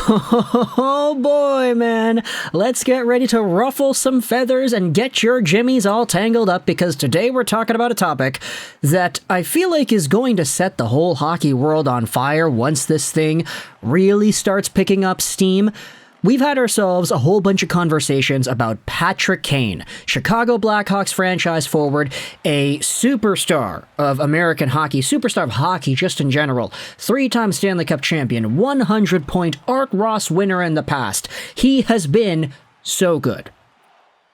Oh boy, man. Let's get ready to ruffle some feathers and get your jimmies all tangled up, because today we're talking about a topic that I feel like is going to set the whole hockey world on fire once this thing really starts picking up steam. We've had ourselves a whole bunch of conversations about Patrick Kane, Chicago Blackhawks franchise forward, a superstar of American hockey, superstar of hockey just in general, 3-time Stanley Cup champion, 100-point Art Ross winner in the past. He has been so good.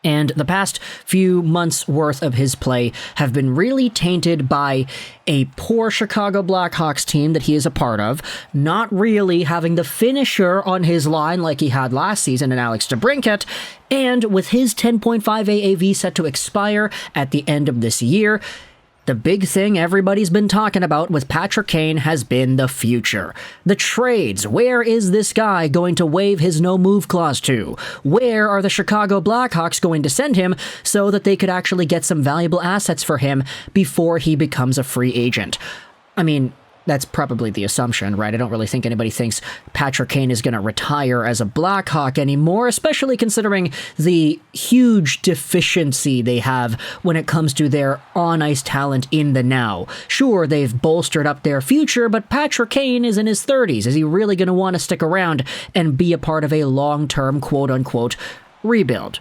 And the past few months' worth of his play have been really tainted by a poor Chicago Blackhawks team that he is a part of, not really having the finisher on his line like he had last season in Alex DeBrincat, and with his 10.5 AAV set to expire at the end of this year, the big thing everybody's been talking about with Patrick Kane has been the future. The trades. Where is this guy going to waive his no-move clause to? Where are the Chicago Blackhawks going to send him so that they could actually get some valuable assets for him before he becomes a free agent? I mean, that's probably the assumption, right? I don't really think anybody thinks Patrick Kane is going to retire as a Blackhawk anymore, especially considering the huge deficiency they have when it comes to their on-ice talent in the now. Sure, they've bolstered up their future, but Patrick Kane is in his 30s. Is he really going to want to stick around and be a part of a long-term, quote-unquote, rebuild?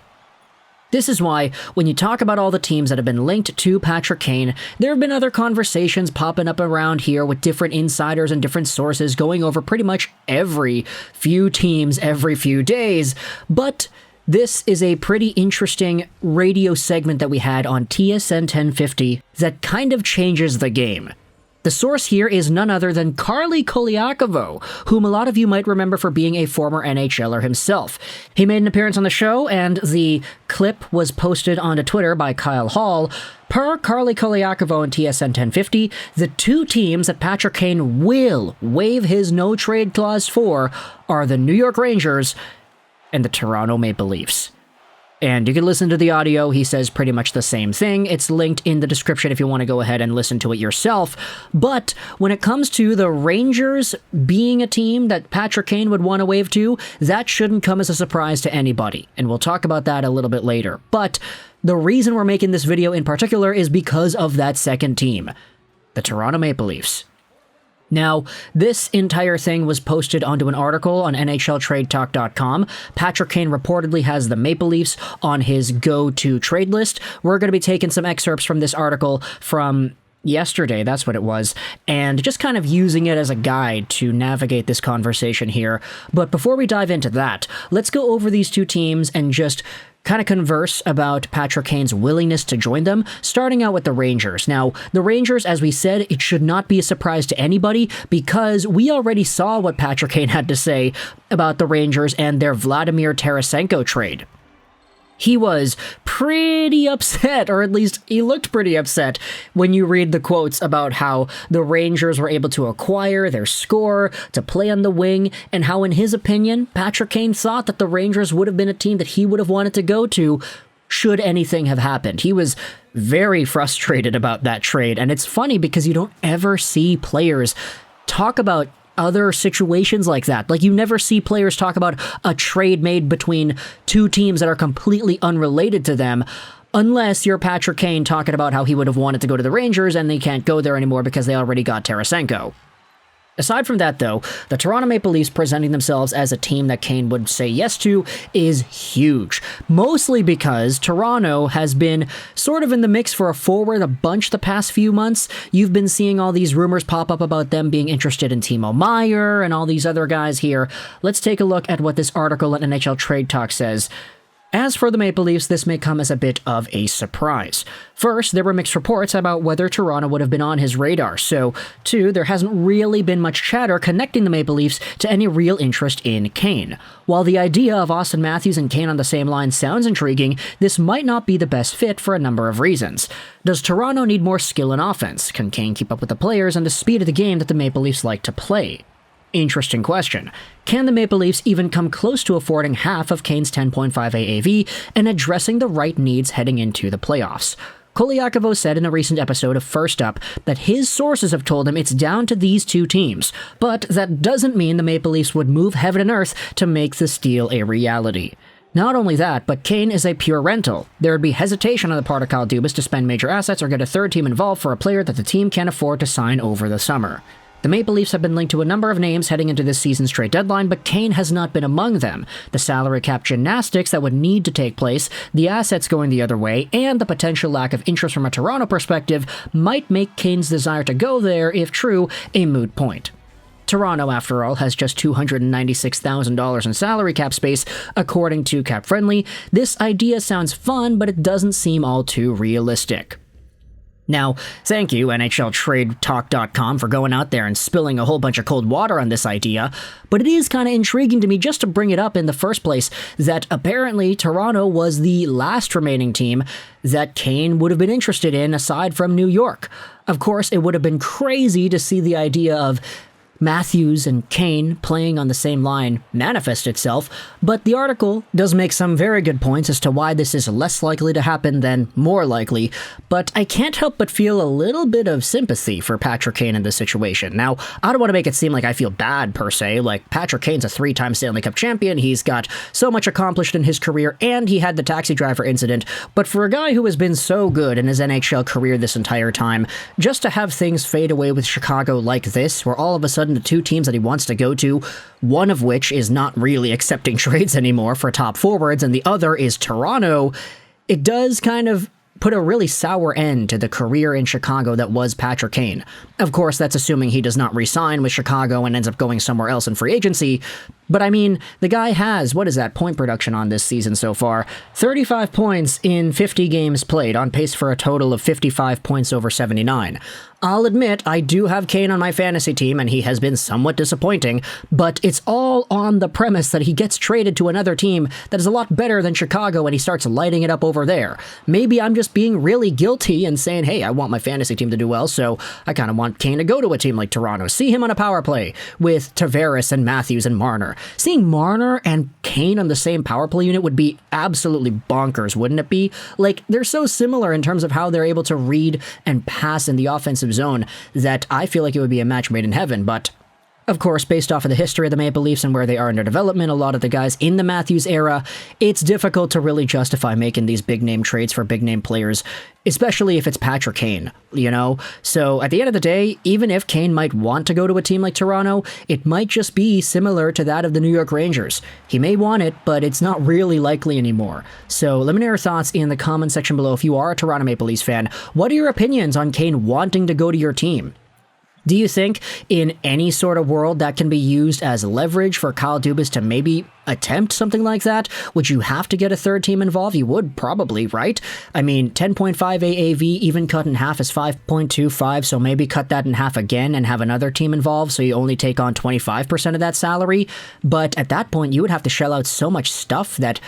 This is why, when you talk about all the teams that have been linked to Patrick Kane, there have been other conversations popping up around here with different insiders and different sources going over pretty much every few teams every few days, but this is a pretty interesting radio segment that we had on TSN 1050 that kind of changes the game. The source here is none other than Carly Koliakovo, whom a lot of you might remember for being a former NHLer himself. He made an appearance on the show, and the clip was posted onto Twitter by Kyle Hall. Per Carly Koliakovo and TSN 1050, the two teams that Patrick Kane will waive his no-trade clause for are the New York Rangers and the Toronto Maple Leafs. And you can listen to the audio. He says pretty much the same thing. It's linked in the description if you want to go ahead and listen to it yourself. But when it comes to the Rangers being a team that Patrick Kane would want to waive to, that shouldn't come as a surprise to anybody. And we'll talk about that a little bit later. But the reason we're making this video in particular is because of that second team, the Toronto Maple Leafs. Now, this entire thing was posted onto an article on NHLTradeTalk.com. Patrick Kane reportedly has the Maple Leafs on his go-to trade list. We're going to be taking some excerpts from this article from yesterday, that's what it was, and just kind of using it as a guide to navigate this conversation here. But before we dive into that, let's go over these two teams and just kind of converse about Patrick Kane's willingness to join them, starting out with the Rangers. Now, the Rangers, as we said, it should not be a surprise to anybody because we already saw what Patrick Kane had to say about the Rangers and their Vladimir Tarasenko trade. He was pretty upset, or at least he looked pretty upset when you read the quotes about how the Rangers were able to acquire their scorer to play on the wing, and how, in his opinion, Patrick Kane thought that the Rangers would have been a team that he would have wanted to go to should anything have happened. He was very frustrated about that trade, and it's funny because you don't ever see players talk about other situations like that. Like, you never see players talk about a trade made between two teams that are completely unrelated to them, unless you're Patrick Kane talking about how he would have wanted to go to the Rangers and they can't go there anymore because they already got Tarasenko. Aside from that, though, the Toronto Maple Leafs presenting themselves as a team that Kane would say yes to is huge. Mostly because Toronto has been sort of in the mix for a forward a bunch the past few months. You've been seeing all these rumors pop up about them being interested in Timo Meier and all these other guys here. Let's take a look at what this article at NHL Trade Talk says. As for the Maple Leafs, this may come as a bit of a surprise. First, there were mixed reports about whether Toronto would have been on his radar, so, two, there hasn't really been much chatter connecting the Maple Leafs to any real interest in Kane. While the idea of Austin Matthews and Kane on the same line sounds intriguing, this might not be the best fit for a number of reasons. Does Toronto need more skill in offense? Can Kane keep up with the players and the speed of the game that the Maple Leafs like to play? Interesting question. Can the Maple Leafs even come close to affording half of Kane's 10.5 AAV and addressing the right needs heading into the playoffs? Koliakovo said in a recent episode of First Up that his sources have told him it's down to these two teams, but that doesn't mean the Maple Leafs would move heaven and earth to make this deal a reality. Not only that, but Kane is a pure rental. There would be hesitation on the part of Kyle Dubas to spend major assets or get a third team involved for a player that the team can't afford to sign over the summer. The Maple Leafs have been linked to a number of names heading into this season's trade deadline, but Kane has not been among them. The salary cap gymnastics that would need to take place, the assets going the other way, and the potential lack of interest from a Toronto perspective might make Kane's desire to go there, if true, a moot point. Toronto, after all, has just $296,000 in salary cap space, according to Cap Friendly. This idea sounds fun, but it doesn't seem all too realistic. Now, thank you, NHLTradeTalk.com, for going out there and spilling a whole bunch of cold water on this idea, but it is kind of intriguing to me just to bring it up in the first place that apparently Toronto was the last remaining team that Kane would have been interested in aside from New York. Of course, it would have been crazy to see the idea of Matthews and Kane playing on the same line manifest itself, but the article does make some very good points as to why this is less likely to happen than more likely, but I can't help but feel a little bit of sympathy for Patrick Kane in this situation. Now, I don't want to make it seem like I feel bad per se, like Patrick Kane's a 3-time Stanley Cup champion, he's got so much accomplished in his career, and he had the taxi driver incident, but for a guy who has been so good in his NHL career this entire time, just to have things fade away with Chicago like this, where all of a sudden the two teams that he wants to go to, one of which is not really accepting trades anymore for top forwards, and the other is Toronto, it does kind of put a really sour end to the career in Chicago that was Patrick Kane. Of course, that's assuming he does not re-sign with Chicago and ends up going somewhere else in free agency, but I mean, the guy has, what is that point production on this season so far? 35 points in 50 games played, on pace for a total of 55 points over 79. I'll admit, I do have Kane on my fantasy team, and he has been somewhat disappointing, but it's all on the premise that he gets traded to another team that is a lot better than Chicago, and he starts lighting it up over there. Maybe I'm just being really guilty and saying, hey, I want my fantasy team to do well, so I kind of want Kane to go to a team like Toronto. See him on a power play with Tavares and Matthews and Marner. Seeing Marner and Kane on the same power play unit would be absolutely bonkers, wouldn't it be? Like, they're so similar in terms of how they're able to read and pass in the offensive zone that I feel like it would be a match made in heaven, but of course, based off of the history of the Maple Leafs and where they are in their development, a lot of the guys in the Matthews era, it's difficult to really justify making these big-name trades for big-name players, especially if it's Patrick Kane, you know? So at the end of the day, even if Kane might want to go to a team like Toronto, it might just be similar to that of the New York Rangers. He may want it, but it's not really likely anymore. So let me know your thoughts in the comment section below if you are a Toronto Maple Leafs fan. What are your opinions on Kane wanting to go to your team? Do you think in any sort of world that can be used as leverage for Kyle Dubas to maybe attempt something like that? Would you have to get a third team involved? You would probably, right? I mean, 10.5 AAV, even cut in half is 5.25, so maybe cut that in half again and have another team involved so you only take on 25% of that salary. But at that point, you would have to shell out so much stuff that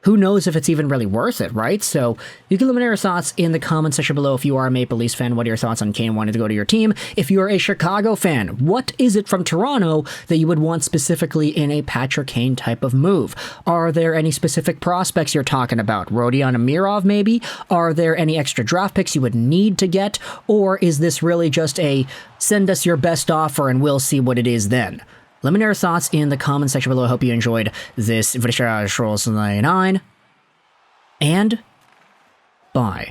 who knows if it's even really worth it, right? So you can let me know your thoughts in the comment section below. If you are a Maple Leafs fan, what are your thoughts on Kane wanting to go to your team? If you're a Chicago fan, what is it from Toronto that you would want specifically in a Patrick Kane type of move? Are there any specific prospects you're talking about? Rodion Amirov, maybe? Are there any extra draft picks you would need to get? Or is this really just a send us your best offer and we'll see what it is then? Let me know your thoughts in the comment section below. I hope you enjoyed this Juraj 9, and bye.